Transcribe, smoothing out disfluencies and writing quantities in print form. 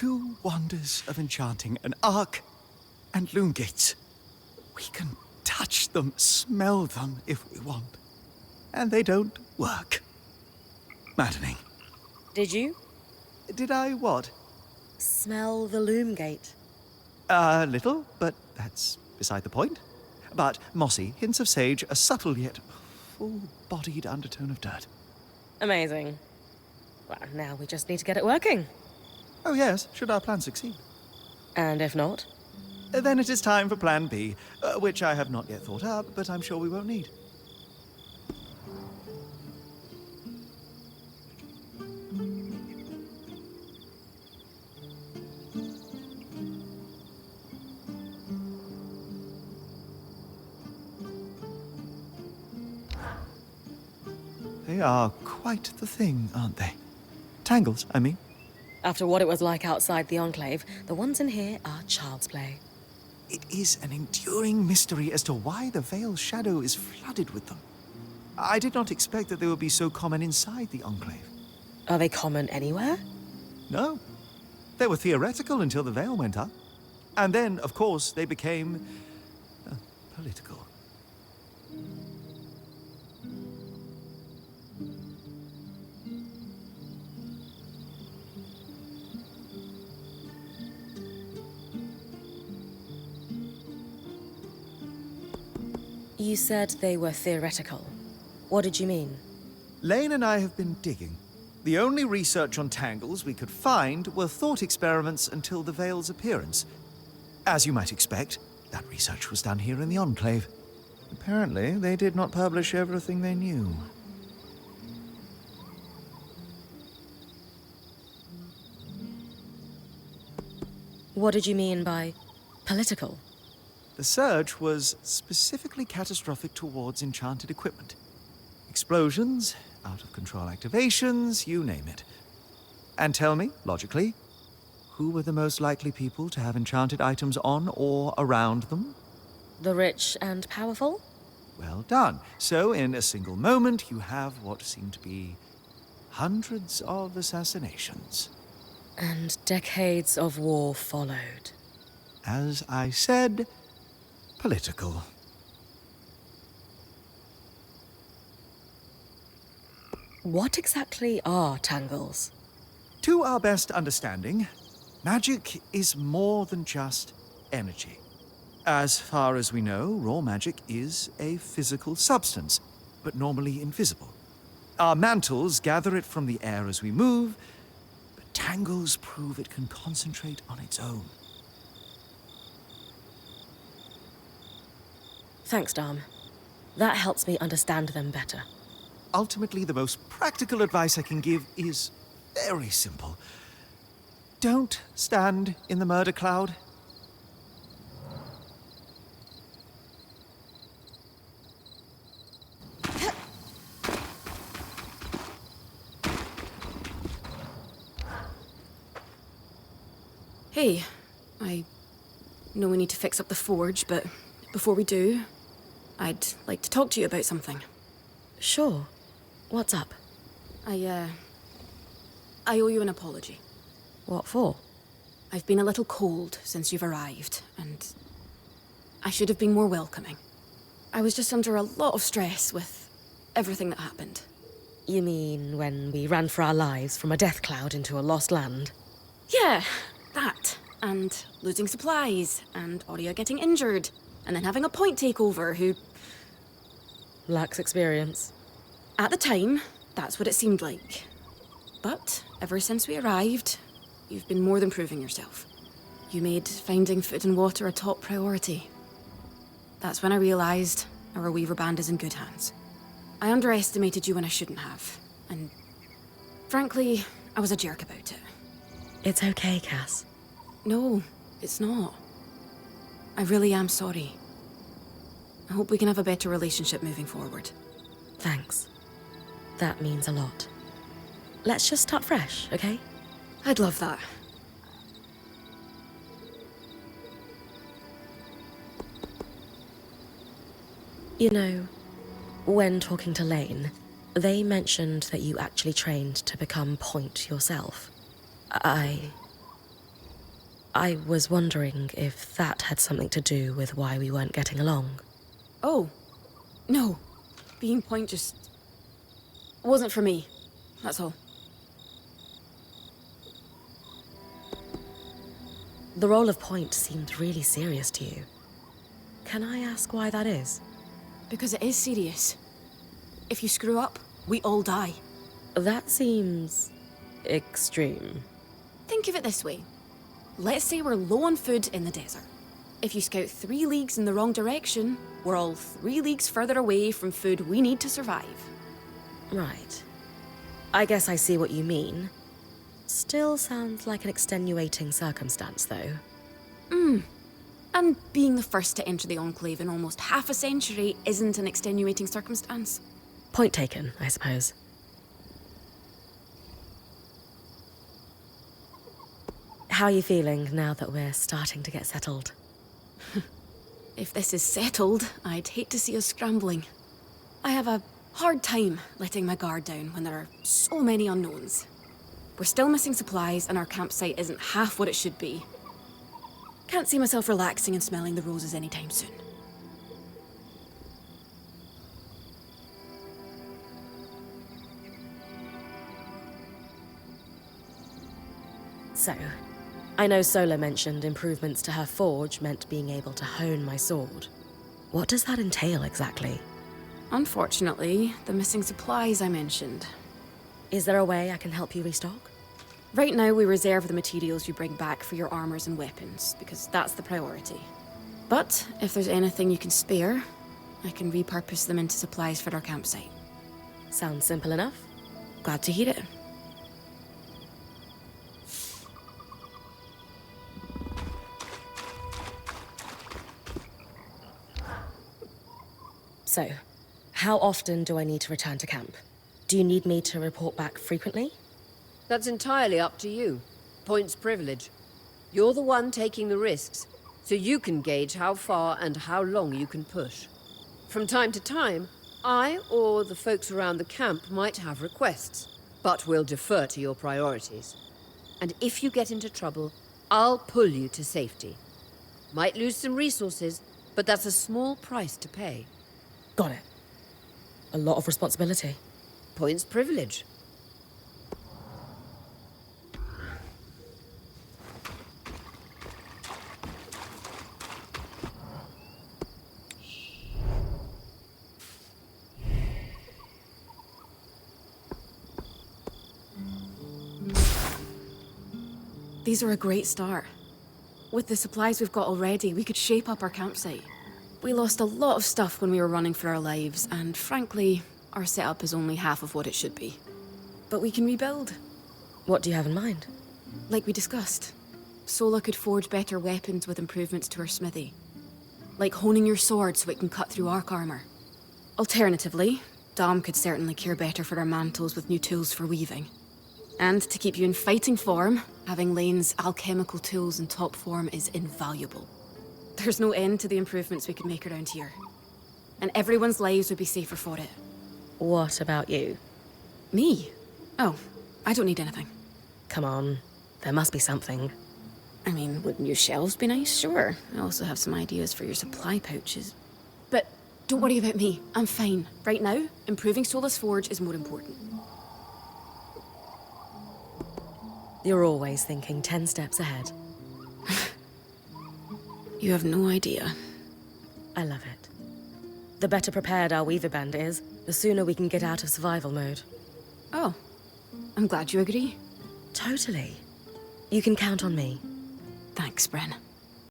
two wonders of enchanting, an arc and Loomgates. We can touch them, smell them if we want. And they don't work. Maddening. Did you? Did I what? Smell the Loomgate. A little, but that's beside the point. But mossy, hints of sage, a subtle yet full-bodied undertone of dirt. Amazing. Well, now we just need to get it working. Oh yes, should our plan succeed. And if not? Then it is time for Plan B, which I have not yet thought up, but I'm sure we won't need. They are quite the thing, aren't they? Tangles, I mean. After what it was like outside the Enclave, the ones in here are child's play. It is an enduring mystery as to why the Veil's shadow is flooded with them. I did not expect that they would be so common inside the Enclave. Are they common anywhere? No. They were theoretical until the Veil went up. And then, of course, they became political. You said they were theoretical. What did you mean? Lane and I have been digging. The only research on tangles we could find were thought experiments until the Veil's appearance. As you might expect, that research was done here in the Enclave. Apparently, they did not publish everything they knew. What did you mean by political? The surge was specifically catastrophic towards enchanted equipment. Explosions, out-of-control activations, you name it. And tell me, logically, who were the most likely people to have enchanted items on or around them? The rich and powerful? Well done. So, in a single moment, you have what seem to be hundreds of assassinations. And decades of war followed. As I said, political. What exactly are tangles? To our best understanding, magic is more than just energy. As far as we know, raw magic is a physical substance, but normally invisible. Our mantles gather it from the air as we move, but tangles prove it can concentrate on its own. Thanks, Dom. That helps me understand them better. Ultimately, the most practical advice I can give is very simple. Don't stand in the murder cloud. Hey, I know we need to fix up the forge, but before we do, I'd like to talk to you about something. Sure. What's up? I owe you an apology. What for? I've been a little cold since you've arrived, and I should have been more welcoming. I was just under a lot of stress with everything that happened. You mean when we ran for our lives from a death cloud into a lost land? Yeah, that. And losing supplies, and Aurea getting injured, and then having a point takeover who... Lacks experience. At the time, that's what it seemed like. But ever since we arrived, you've been more than proving yourself. You made finding food and water a top priority. That's when I realized our Weaver band is in good hands. I underestimated you when I shouldn't have, and frankly, I was a jerk about it. It's okay, Cass. No, it's not. I really am sorry. I hope we can have a better relationship moving forward. Thanks. That means a lot. Let's just start fresh, okay? I'd love that. You know, when talking to Lane, they mentioned that you actually trained to become Point yourself. I was wondering if that had something to do with why we weren't getting along. Oh, no. Being point just wasn't for me. That's all. The role of point seemed really serious to you. Can I ask why that is? Because it is serious. If you screw up, we all die. That seems extreme. Think of it this way. Let's say we're low on food in the desert. If you scout 3 leagues in the wrong direction, we're all 3 leagues further away from food we need to survive. Right. I guess I see what you mean. Still sounds like an extenuating circumstance, though. And being the first to enter the Enclave in almost half a century isn't an extenuating circumstance. Point taken, I suppose. How are you feeling now that we're starting to get settled? If this is settled, I'd hate to see us scrambling. I have a hard time letting my guard down when there are so many unknowns. We're still missing supplies, and our campsite isn't half what it should be. Can't see myself relaxing and smelling the roses anytime soon. So, I know Sola mentioned improvements to her forge meant being able to hone my sword. What does that entail exactly? Unfortunately, the missing supplies I mentioned. Is there a way I can help you restock? Right now, we reserve the materials you bring back for your armors and weapons, because that's the priority. But if there's anything you can spare, I can repurpose them into supplies for our campsite. Sounds simple enough. Glad to hear it. So, how often do I need to return to camp? Do you need me to report back frequently? That's entirely up to you. Point's privilege. You're the one taking the risks, so you can gauge how far and how long you can push. From time to time, I or the folks around the camp might have requests, but we'll defer to your priorities. And if you get into trouble, I'll pull you to safety. Might lose some resources, but that's a small price to pay. Got it. A lot of responsibility. Point's privilege. These are a great start. With the supplies we've got already, we could shape up our campsite. We lost a lot of stuff when we were running for our lives, and frankly, our setup is only half of what it should be. But we can rebuild. What do you have in mind? Like we discussed, Sola could forge better weapons with improvements to her smithy. Like honing your sword so it can cut through arc armor. Alternatively, Dom could certainly care better for our mantles with new tools for weaving. And to keep you in fighting form, having Lane's alchemical tools in top form is invaluable. There's no end to the improvements we could make around here. And everyone's lives would be safer for it. What about you? Me? Oh, I don't need anything. Come on, there must be something. I mean, wouldn't your shelves be nice? Sure. I also have some ideas for your supply pouches. But don't worry about me. I'm fine. Right now, improving Sola's forge is more important. You're always thinking 10 steps ahead. You have no idea. I love it. The better prepared our Weaver Band is, the sooner we can get out of survival mode. Oh, I'm glad you agree. Totally. You can count on me. Thanks, Bren.